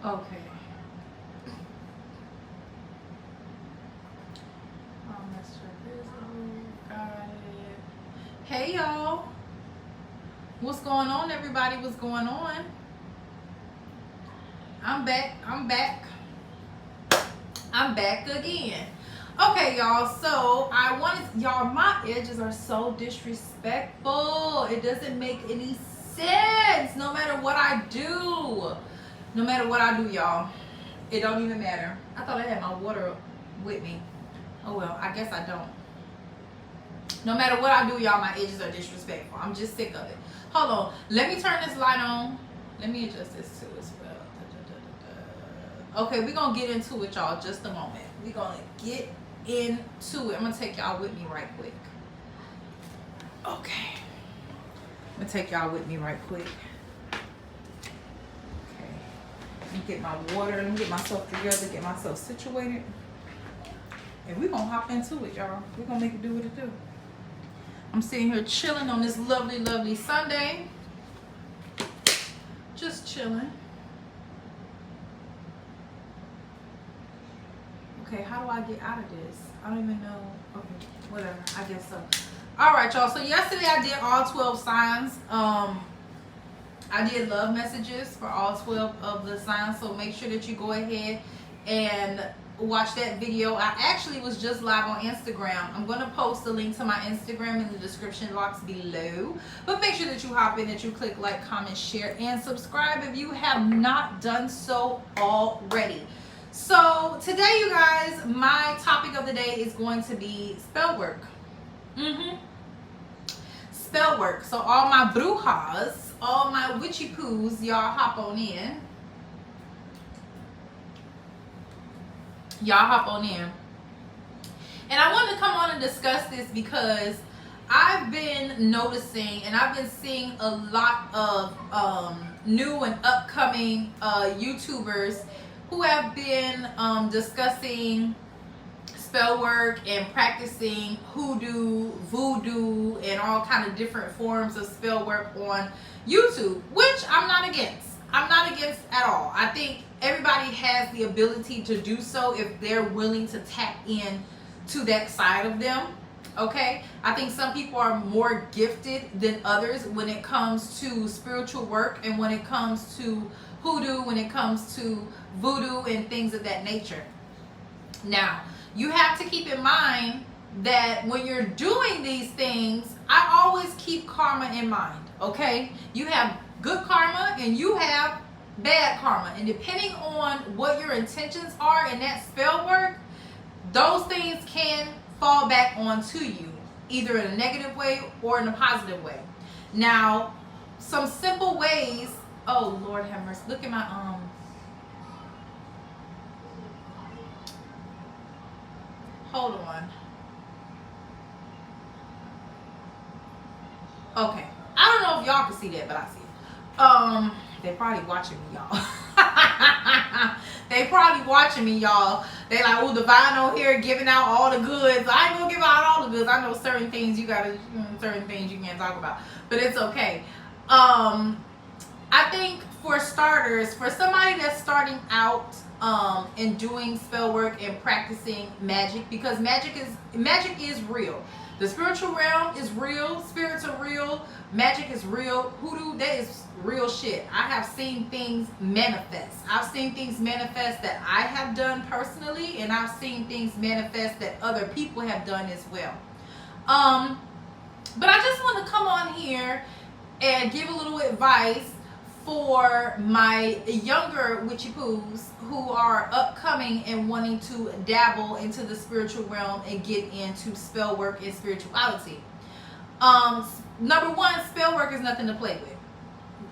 Okay. Mr. Visible, got it. Hey y'all. What's going on, everybody? What's going on? I'm back. I'm back again. Okay, y'all. So I wanted y'all. My edges are so disrespectful. It doesn't make any sense. No matter what I do, y'all, it don't even matter. I thought I had my water with me. Oh well, I guess I don't. No matter what I do, y'all, my edges are disrespectful. I'm just sick of it. Hold on. Let me turn this light on. Let me adjust this too as well. Okay, we're going to get into it, y'all, just a moment. We're going to get into it. I'm going to take y'all with me right quick. Okay. I'm going to take y'all with me right quick. Okay. Let me get my water. Let me get myself together, get myself situated. And we're going to hop into it, y'all. We're going to make it do what it do. I'm sitting here chilling on this lovely, lovely Sunday. Just chilling. Okay, how do I get out of this? I don't even know. Okay, whatever. I guess so. All right, y'all. So yesterday I did all 12 signs. I did love messages for all 12 of the signs. So make sure that you go ahead and watch that video. I actually was just live on Instagram. I'm going to post the link to my Instagram in the description box below. But make sure that you hop in, that you click like, comment, share, and subscribe if you have not done so already. So today, you guys, my topic of the day is going to be spell work. Spell work. So all my brujas, all my witchy poos, y'all hop on in. Y'all hop on in. And I wanted to come on and discuss this because I've been noticing and I've been seeing a lot of new and upcoming YouTubers who have been discussing spell work and practicing hoodoo, voodoo, and all kind of different forms of spell work on YouTube, which I'm not against. I'm not against at all. I think everybody has the ability to do so if they're willing to tap in to that side of them. Okay? I think some people are more gifted than others when it comes to spiritual work and when it comes to hoodoo, when it comes to voodoo and things of that nature. Now, you have to keep in mind that when you're doing these things, I always keep karma in mind. Okay? You have good karma and you have bad karma, and depending on what your intentions are in that spell work, those things can fall back onto you, either in a negative way or in a positive way. Now, some simple ways. Oh Lord have mercy, look at my hold on. Okay, I don't know if y'all can see that, but I see it. They probably watching me, y'all. They probably watching me, y'all. They like, oh, Divine on here giving out all the goods. I ain't gonna give out all the goods. I know certain things you gotta, certain things you can't talk about, but it's okay. I think for starters, for somebody that's starting out and doing spell work and practicing magic, because magic is real. The spiritual realm is real. Spirits are real. Magic is real. Hoodoo, that is real shit. I have seen things manifest. I've seen things manifest that I have done personally, and I've seen things manifest that other people have done as well. But I just want to come on here and give a little advice for my younger witchy poos who are upcoming and wanting to dabble into the spiritual realm and get into spell work and spirituality. Number one, spell work is nothing to play with.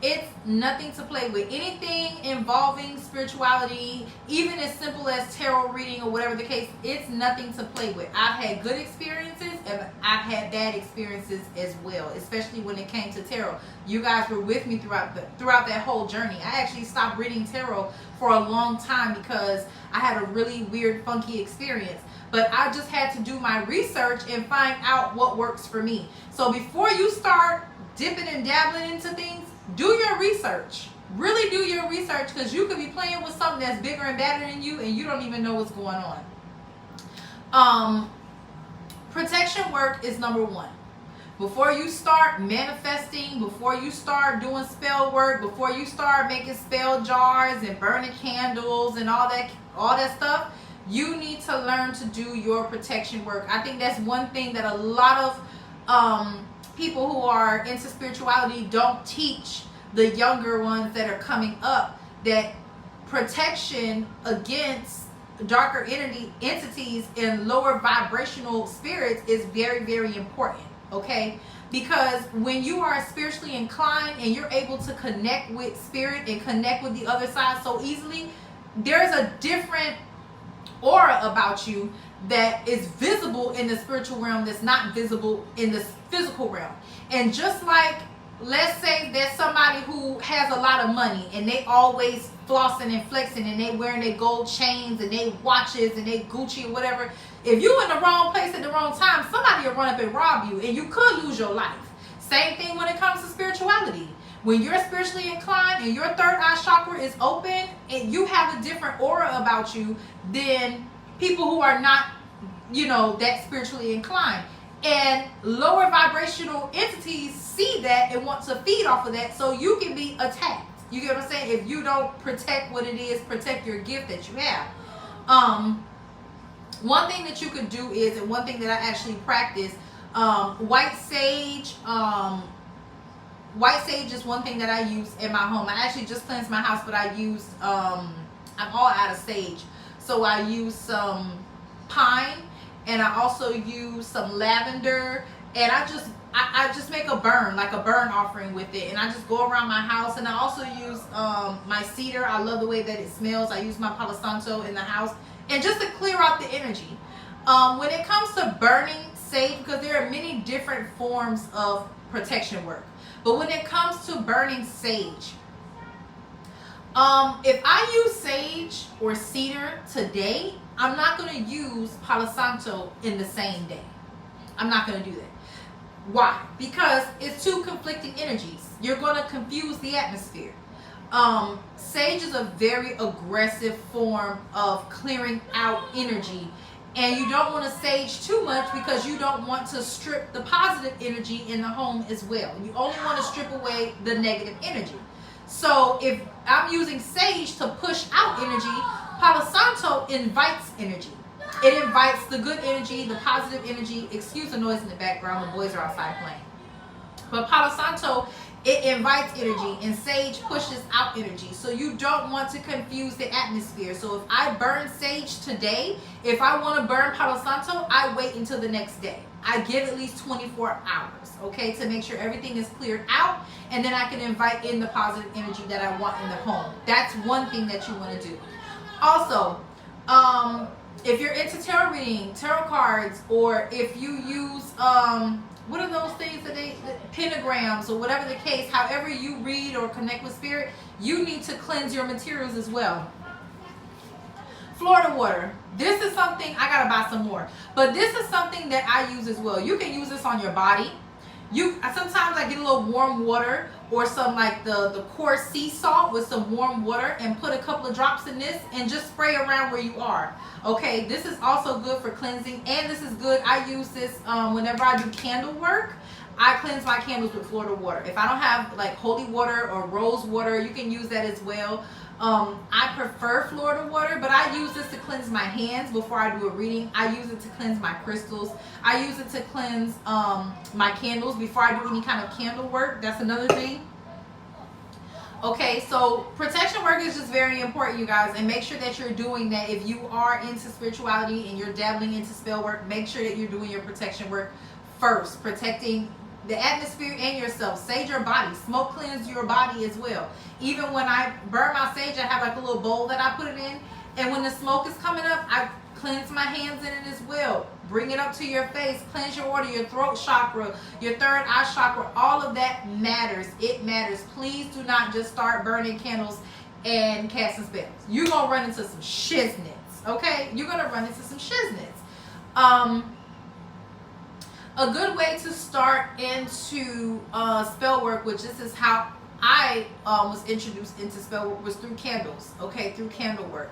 It's nothing to play with. Anything involving spirituality, even as simple as tarot reading or whatever the case, it's nothing to play with. I've had good experiences and I've had bad experiences as well, especially when it came to tarot. You guys were with me throughout that whole journey. I actually stopped reading tarot for a long time because I had a really weird, funky experience. But I just had to do my research and find out what works for me. So before you start dipping and dabbling into things, do your research. Really do your research, because you could be playing with something that's bigger and badder than you and you don't even know what's going on. Protection work is number one. Before you start manifesting, before you start doing spell work, before you start making spell jars and burning candles and all that stuff, you need to learn to do your protection work. I think that's one thing that a lot of people who are into spirituality don't teach the younger ones that are coming up, that protection against darker entities and lower vibrational spirits is very, very important. Okay, because when you are spiritually inclined and you're able to connect with spirit and connect with the other side so easily, there's a different aura about you that is visible in the spiritual realm that's not visible in the physical realm. And just like, let's say there's somebody who has a lot of money and they always flossing and flexing and they wearing their gold chains and they watches and they Gucci or whatever. If you in the wrong place at the wrong time, somebody will run up and rob you and you could lose your life. Same thing when it comes to spirituality. When you're spiritually inclined and your third eye chakra is open and you have a different aura about you than people who are not, that spiritually inclined. And lower vibrational entities see that and want to feed off of that, so you can be attacked. You get what I'm saying? If you don't protect what it is, protect your gift that you have. One thing that you could do is, and one thing that I actually practice, white sage. White sage is one thing that I use in my home. I actually just cleansed my house, but I used, I'm all out of sage. So I use some pine, and I also use some lavender, and I just make a burn, like a burn offering with it, and I just go around my house. And I also use my cedar. I love the way that it smells. I use my Palo Santo in the house, and just to clear out the energy. When it comes to burning sage, because there are many different forms of protection work, but when it comes to burning sage, if I use sage or cedar today, I'm not going to use Palo Santo in the same day. I'm not going to do that. Why? Because it's two conflicting energies. You're going to confuse the atmosphere. Sage is a very aggressive form of clearing out energy, and you don't want to sage too much because you don't want to strip the positive energy in the home as well. You only want to strip away the negative energy. So if I'm using sage to push out energy, Palo Santo invites energy. It invites the good energy, the positive energy. Excuse the noise in the background, the boys are outside playing. But Palo Santo, it invites energy, and sage pushes out energy. So you don't want to confuse the atmosphere. So if I burn sage today, if I want to burn Palo Santo, I wait until the next day. I give at least 24 hours, okay, to make sure everything is cleared out, and then I can invite in the positive energy that I want in the home. That's one thing that you want to do. Also, if you're into tarot reading, tarot cards, or if you use what are those things that pentagrams or whatever the case, however you read or connect with spirit, you need to cleanse your materials as well. Florida water. This is something, I gotta buy some more, but this is something that I use as well. You can use this on your body. Sometimes I get a little warm water or some like the coarse sea salt with some warm water and put a couple of drops in this and just spray around where you are. Okay, this is also good for cleansing, and this is good. I use this whenever I do candle work. I cleanse my candles with Florida water. If I don't have like holy water or rose water, you can use that as well. I prefer Florida water, but I use this to cleanse my hands before I do a reading. I use it to cleanse my crystals. I use it to cleanse my candles before I do any kind of candle work. That's another thing. Okay, so protection work is just very important, you guys, and make sure that you're doing that. If you are into spirituality and you're dabbling into spell work, make sure that you're doing your protection work first, protecting the atmosphere and yourself. Sage your body. Smoke cleanse your body as well. Even when I burn my sage, I have like a little bowl that I put it in, and when the smoke is coming up, I cleanse my hands in it as well. Bring it up to your face. Cleanse your water, your throat chakra, your third eye chakra. All of that matters. It matters. Please do not just start burning candles and casting spells. You're going to run into some shiznits. Okay? You're going to run into some shiznits. A good way to start into spell work, which this is how I was introduced into spell work was through candles, okay, through candle work.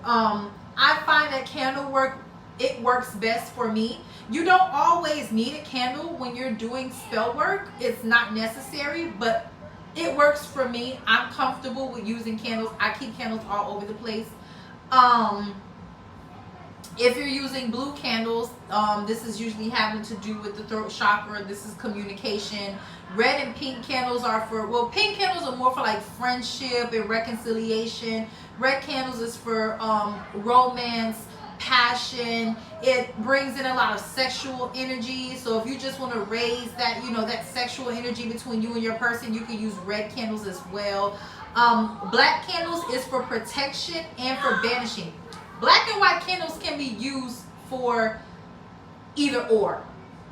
I find that candle work, it works best for me. You don't always need a candle when you're doing spell work. It's not necessary, but it works for me. I'm comfortable with using candles. I keep candles all over the place. If you're using blue candles, this is usually having to do with the throat chakra. This is communication. Red and pink candles are for, well, pink candles are more for like friendship and reconciliation. Red candles is for romance, passion. It brings in a lot of sexual energy. So if you just want to raise that, you know, that sexual energy between you and your person, you can use red candles as well. Black candles is for protection and for banishing. Black and white candles can be used for either or.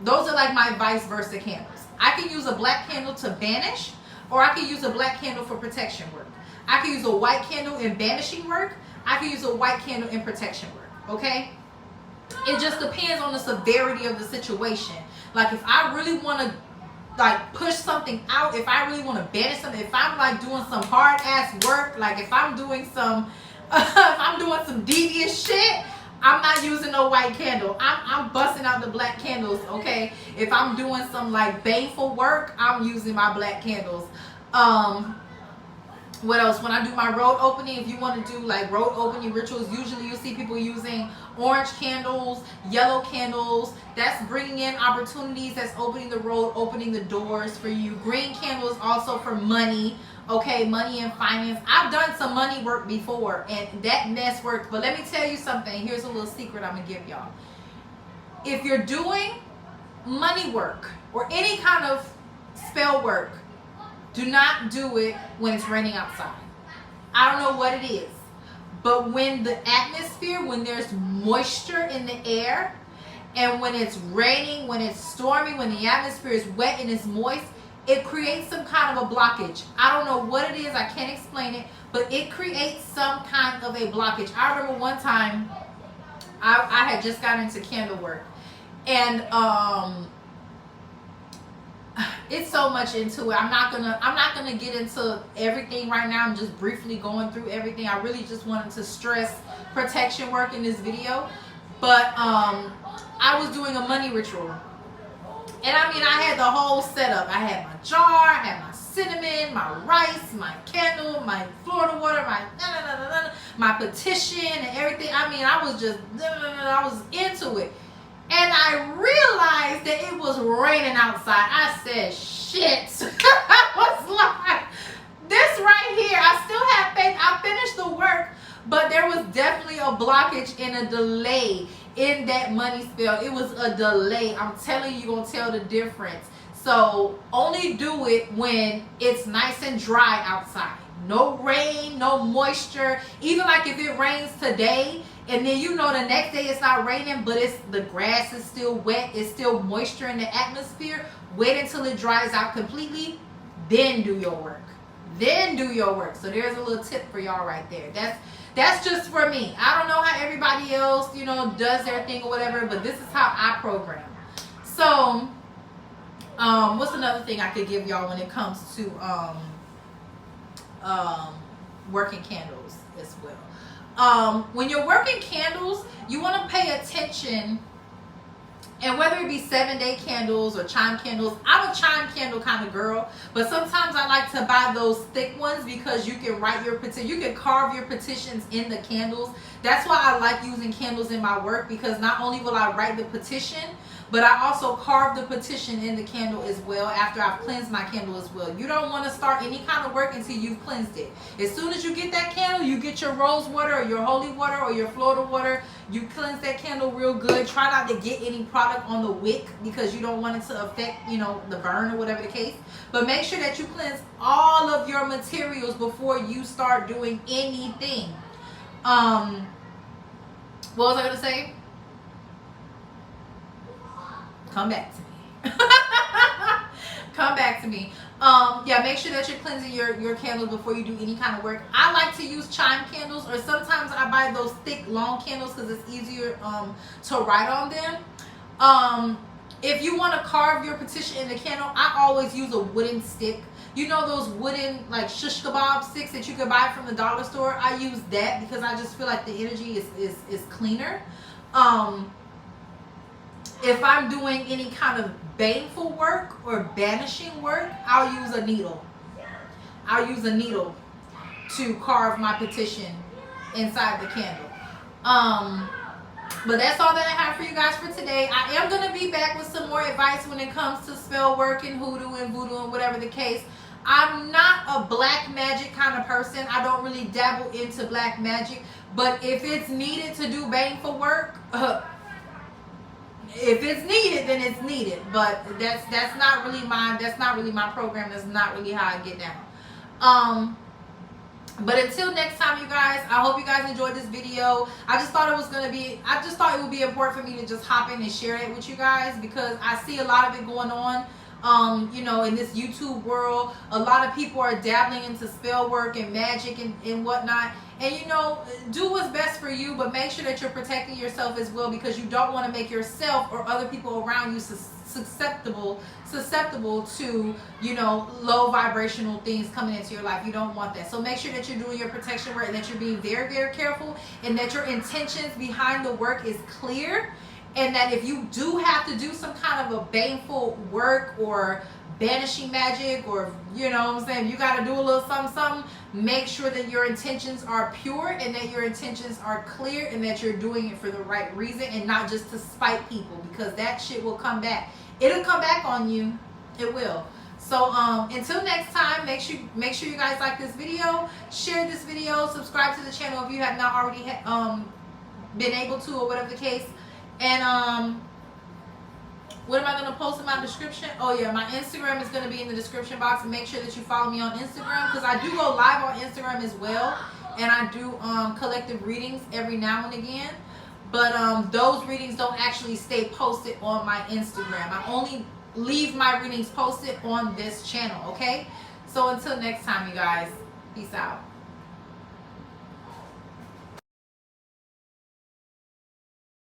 Those are like my vice versa candles. I can use a black candle to banish, or I can use a black candle for protection work. I can use a white candle in banishing work. I can use a white candle in protection work, okay? It just depends on the severity of the situation. Like if I really want to like push something out, if I really want to banish something, if I'm like doing some hard ass work, like if I'm doing some if I'm doing some devious shit, I'm not using no white candle. I'm busting out the black candles, okay? If I'm doing some like baneful work, I'm using my black candles. What else? When I do my road opening, if you want to do like road opening rituals, usually you see people using orange candles, yellow candles. That's bringing in opportunities. That's opening the road, opening the doors for you. Green candles also for money. Okay, money and finance. I've done some money work before and that mess worked. But let me tell you something. Here's a little secret I'm going to give y'all. If you're doing money work or any kind of spell work, do not do it when it's raining outside. I don't know what it is. But when the atmosphere, when there's moisture in the air, and when it's raining, when it's stormy, when the atmosphere is wet and it's moist, it creates some kind of a blockage. I don't know what it is. I can't explain it. But it creates some kind of a blockage. I remember one time I had just gotten into candle work. And it's so much into it. I'm not gonna get into everything right now. I'm just briefly going through everything. I really just wanted to stress protection work in this video. But I was doing a money ritual. And I mean, I had the whole setup. I had my jar, I had my cinnamon, my rice, my candle, my Florida water, my petition and everything. I mean, I was just, I was into it. And I realized that it was raining outside. I said, shit. I was like, this right here, I still have faith. I finished the work, but there was definitely a blockage and a delay in that money spell. It was a delay. I'm telling you, you're going to tell the difference. So only do it when it's nice and dry outside. No rain, no moisture. Even like if it rains today, and then you know the next day it's not raining, but it's the grass is still wet, it's still moisture in the atmosphere. Wait until it dries out completely, then do your work. Then do your work. So there's a little tip for y'all right there. That's just for me. I don't know how everybody else, you know, does their thing or whatever, but this is how I program. So, what's another thing I could give y'all when it comes to working candles as well? When you're working candles, you want to pay attention. And whether it be 7-day candles or chime candles, I'm a chime candle kind of girl. But sometimes I like to buy those thick ones because you can write your petition. You can carve your petitions in the candles. That's why I like using candles in my work, because not only will I write the petition, but I also carve the petition in the candle as well after I've cleansed my candle as well. You don't want to start any kind of work until you've cleansed it. As soon as you get that candle, you get your rose water or your holy water or your Florida water. You cleanse that candle real good. Try not to get any product on the wick because you don't want it to affect, you know, the burn or whatever the case. But make sure that you cleanse all of your materials before you start doing anything. What was I going to say? Come back to me. Come back to me. Yeah, make sure that you're cleansing your candles before you do any kind of work. I like to use chime candles, or sometimes I buy those thick, long candles because it's easier to write on them. If you want to carve your petition in the candle, I always use a wooden stick You know those wooden like shish kebab sticks that you can buy from the dollar store? I use that because I just feel like the energy is cleaner. If I'm doing any kind of baneful work or banishing work, I'll use a needle. I'll use a needle to carve my petition inside the candle. But that's all that I have for you guys for today. I am going to be back with some more advice when it comes to spell work and hoodoo and voodoo and whatever the case. I'm not a black magic kind of person. I don't really dabble into black magic. But if it's needed to do baneful work, if it's needed, then it's needed. But that's not really my program. That's not really how I get down. But until next time, you guys, I hope you guys enjoyed this video. I just thought it would be important for me to just hop in and share it with you guys, because I see a lot of it going on. You know, in this YouTube world, a lot of people are dabbling into spell work and magic and whatnot. And, you know, do what's best for you, but make sure that you're protecting yourself as well, because you don't want to make yourself or other people around you susceptible to, you know, low vibrational things coming into your life. You don't want that. So make sure that you're doing your protection work and that you're being very, very careful, and that your intentions behind the work is clear. And that if you do have to do some kind of a baneful work or banishing magic, or, you know what I'm saying, you got to do a little something, make sure that your intentions are pure and that your intentions are clear, and that you're doing it for the right reason and not just to spite people, because that shit will come back. It'll come back on you. It will. So until next time, make sure you guys like this video, share this video, subscribe to the channel if you have not already been able to, or whatever the case. And what am I going to post in my description? Oh yeah, my Instagram is going to be in the description box, and make sure that you follow me on Instagram, because I do go live on Instagram as well, and I do collective readings every now and again. But those readings don't actually stay posted on my Instagram. I only leave my readings posted on this channel, okay? So until next time, you guys, peace out.